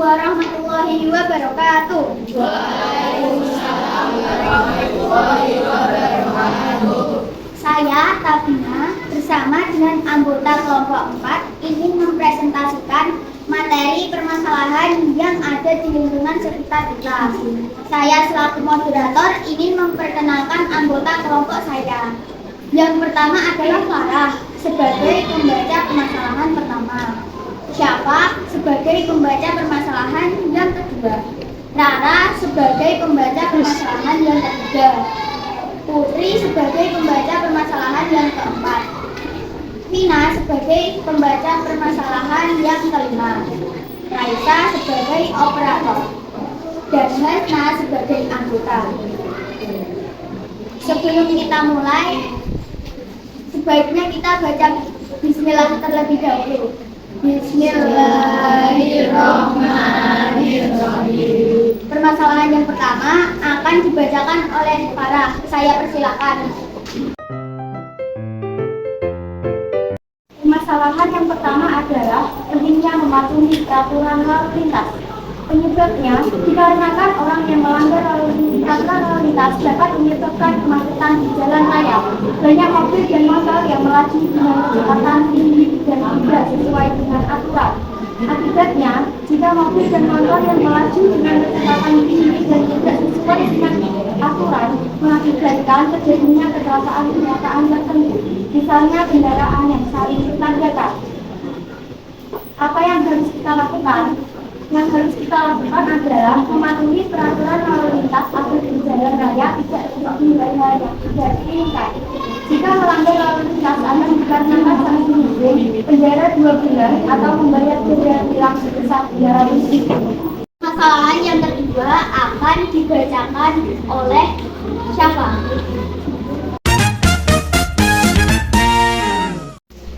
warahmatullahi wabarakatuh. Waalaikumsalam warahmatullahi wabarakatuh. Saya Tabina bersama dengan anggota kelompok 4 ingin mempresentasikan materi permasalahan yang ada di lingkungan sekitar kita. Saya selaku moderator ingin memperkenalkan anggota kelompok saya. Yang pertama adalah Farah sebagai pembaca permasalahan pertama. Syafa sebagai pembaca permasalahan yang kedua. Rara sebagai pembaca permasalahan yang ketiga. Putri sebagai pembaca permasalahan yang keempat. Vina sebagai pembaca permasalahan yang kelima. Raisa sebagai operator. Dan Hasna sebagai anggota. Sebelum kita mulai, sebaiknya kita baca bismillah terlebih dahulu. Bismillahirrahmanirrahim. Permasalahan yang pertama akan dibacakan oleh Farah. Saya persilakan. Permasalahan yang pertama adalah pentingnya mematuhi peraturan lalu lintas. Penyebabnya dikarenakan orang yang melanggar lalu lintas dapat menyebabkan kemacetan di jalan raya. Banyak mobil dan motor yang melaju dengan kecepatan tinggi dan tidak sesuai dengan aturan. Akibatnya, jika mobil dan motor yang melaju dengan kecepatan tinggi dan tidak sesuai dengan aturan mengakibatkan terjadinya kecelakaan tertentu, misalnya kendaraan yang saling bertabrakan. Apa yang harus kita lakukan? Yang harus kita lakukan adalah mematuhi peraturan lalu lintas agar di jalan raya tidak terjadi hal yang tidak diinginkan. Jika melanggar lalu lintas akan dikenakan sanksi hukum penjara 2 bulan atau membayar denda tilang sebesar 200.000. Permasalahan yang kedua akan dibacakan oleh Syafa.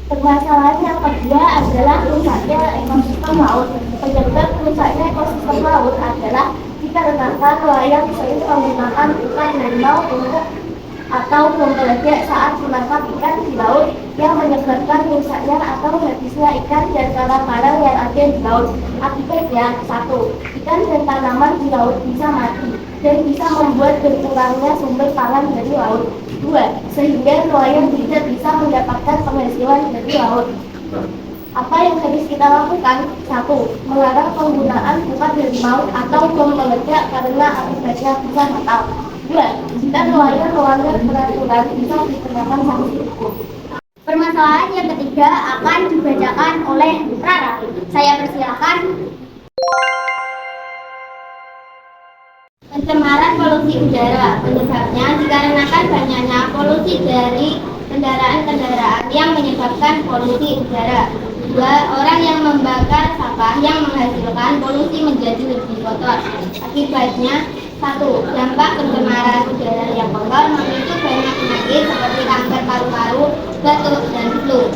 Permasalahan yang kedua adalah rusaknya ekosistem laut. Penyebab rusaknya ekosistem laut adalah dikarenakan nelayan sering menggunakan ikan harimau untuk atau membeledek saat menangkap ikan di laut yang menyebabkan rusaknya atau habisnya ikan dan karang-karang yang ada di laut. Akibatnya, 1. Ikan dan tanaman di laut bisa mati dan bisa membuat berkurangnya sumber pangan dari laut. 2. Sehingga nelayan tidak bisa mendapatkan penghasilan dari laut. Apa yang harus kita lakukan? 1. Melarang penggunaan bukan harimau atau bom meledak karena akibatnya bisa fatal. 2. Jika nelayan melanggar peraturan bisa dikenakan sanksi hukum. Permasalahan yang ketiga akan dibacakan oleh Rara. Saya persilakan. Pencemaran polusi udara. Penyebabnya dikarenakan banyaknya polusi dari kendaraan-kendaraan yang menyebabkan polusi udara. 2. Orang yang membakar sampah yang menghasilkan polusi menjadi lebih kotor. Akibatnya, 1. Dampak pencemaran udara yang kotor memicu banyak penyakit seperti kanker paru-paru, batuk, dan flu.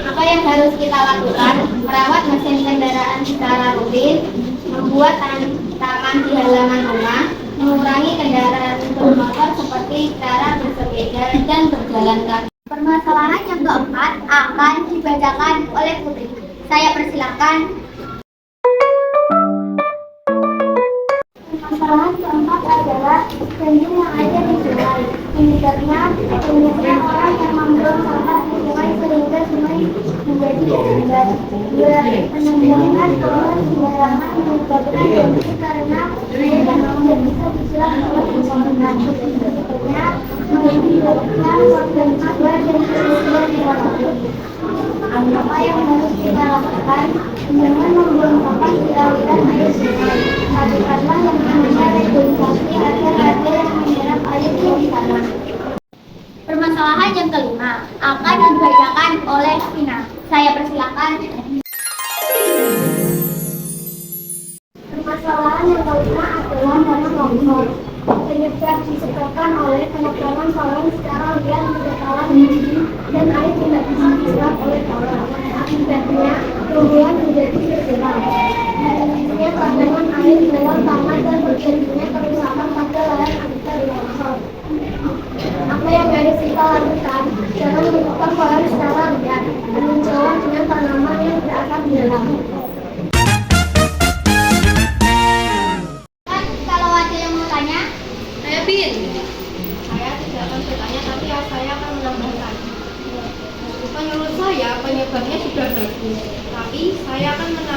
Apa yang harus kita lakukan? Merawat mesin kendaraan secara rutin, membuat taman di halaman rumah, mengurangi kendaraan bermotor seperti cara bersepeda dan berjalan kaki. Permasalahan yang keempat akan dibacakan oleh Putri. Saya persilakan. Permasalahan keempat adalah banjir yang ada di sungai. Penyebabnya banyaknya orang yang membuang sampah di sungai sehingga sungai menjadi tercemar. 2. Penambangan pohon sembarangan menyebabkan banjir karena air yang tidak bisa diserap oleh pembangunan. Sebetulnya mengakibatkan korban jiwa dan kerugian nyawa. Apa yang harus kita lakukan? Jangan membuang sampah di aliran air sungai. Lakukanlah yang namanya regulasi agar ada yang menyerap air di tanah. Permasalahan yang kelima akan dibacakan oleh Vina. Saya persilakan. Permasalahan yang kelima adalah tanah longsor. Penyebab disebabkan oleh penebangan pohon secara liar di dataran tinggi dan air tidak bisa diserap oleh pohon. Akibatnya tumbuhan menjadi terjerat. Menurutnya pandangan air dalam tanah dan terjadinya kerusakan pada lahan akibat longsor. Apa yang harus kita lakukan? Jangan menebang pohon secara liar. Berjauhan dengan tanaman yang tidak akan dialami.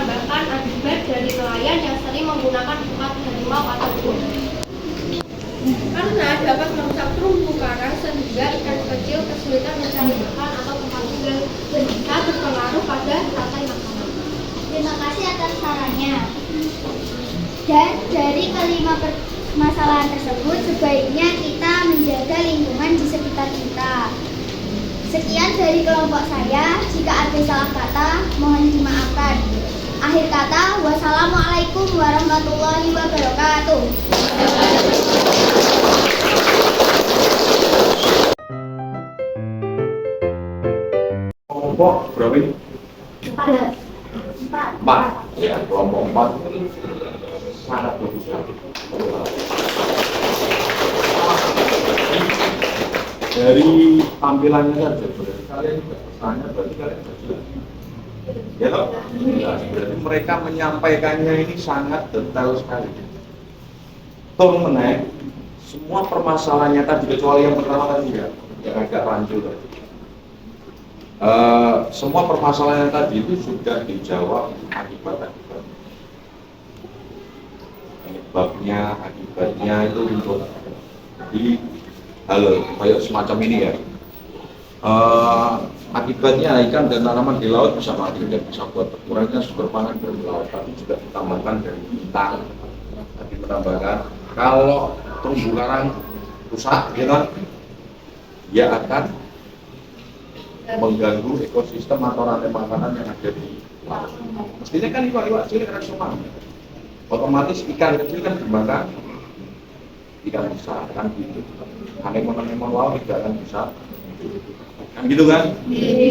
menambahkan akibat dari nelayan yang sering menggunakan umpan harimau atau bom. Karena dapat merusak terumbu karang sehingga ikan kecil kesulitan mencari makan atau tempat tinggal dan bisa berpengaruh pada rantai makanan. Terima kasih atas sarannya. Dan dari kelima permasalahan tersebut, sebaiknya kita menjaga lingkungan di sekitar kita. Sekian dari kelompok saya. Jika ada salah kata, mohon dimaafkan. Akhir kata, wassalamualaikum warahmatullahi wabarakatuh. Kelompok berapa ini? Empat. Ya, kelompok 4 sangat bagus sekali. Dari tampilannya saja, berarti kalian bertanya, berarti kalian jelas. Ya toh? Jelas. Berarti mereka menyampaikannya ini sangat detail sekali. Tur meneh, semua permasalahannya tadi kecuali yang pertama tadi ya, yang agak rancu tadi. Semua permasalahan tadi itu sudah dijawab akibatnya itu untuk di hal kayak semacam ini ya. Akibatnya ikan dan tanaman di laut bisa mati dan bisa buat berkurangnya sumber pangan dari laut, tapi juga ditambahkan dari bintang. Tadi menambahkan kalau terumbu karang rusak, ya kan, dia akan mengganggu ekosistem atau rantai makanan yang ada di laut. Mestinya kan iwak-iwak cilik kan semua. Otomatis ikan kecil kan dimakan ikan besar kan gitu. Anemon laut tidak akan bisa kan gitu kan?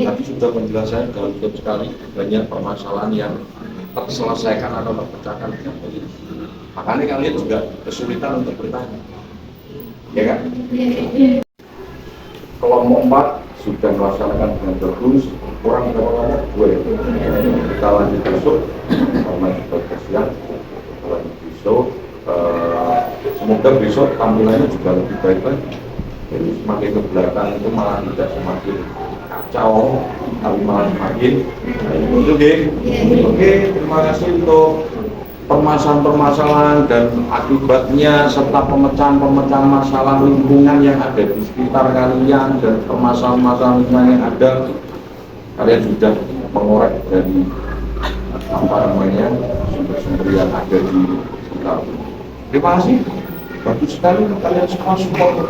Tapi sudah penjelasannya dalam betul sekali, banyak permasalahan yang terselesaikan atau terpecahkan dengan baik. Makanya kalian juga kesulitan untuk bertanya, ya kan? Kelompok 4 sudah melaksanakan dengan bagus, kurang berapa lama? 2. Kita lanjut besok, karena sudah siang. Lanjut besok, semoga besok tampilannya juga lebih baik lagi. Jadi semakin ke belakang itu malah tidak semakin kacau, tapi malah semakin Oke, terima kasih untuk permasalahan-permasalahan dan akibatnya serta pemecahan-pemecahan masalah lingkungan yang ada di sekitar kalian dan permasalahan-masalah lingkungan yang ada. Kalian sudah mengorek dari sumber-sumber yang ada di sekitar. Terima kasih, bagus sekali kalian semua support.